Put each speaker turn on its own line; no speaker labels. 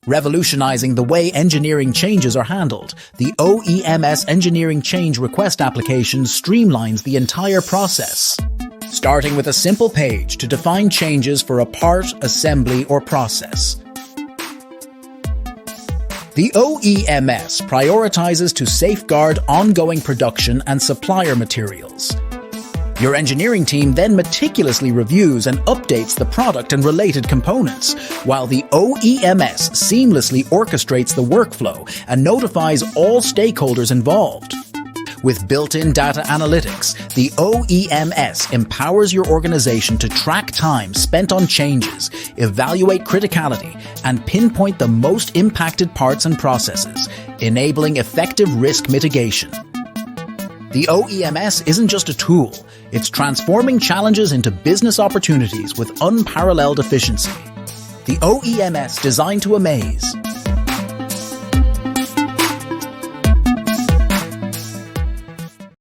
Revolutionizing the way engineering changes are handled, the OEMS Engineering Change Request application streamlines the entire process. Starting with a simple page to define changes for a part, assembly, or process. The OEMS prioritizes to safeguard ongoing production and supplier materials. Your engineering team then meticulously reviews and updates the product and related components, while the OEMS seamlessly orchestrates the workflow and notifies all stakeholders involved. With built-in data analytics, the OEMS empowers your organization to track time spent on changes, evaluate criticality, and pinpoint the most impacted parts and processes, enabling effective risk mitigation. The OEMS isn't just a tool, it's transforming challenges into business opportunities with unparalleled efficiency. The OEMS designed to amaze.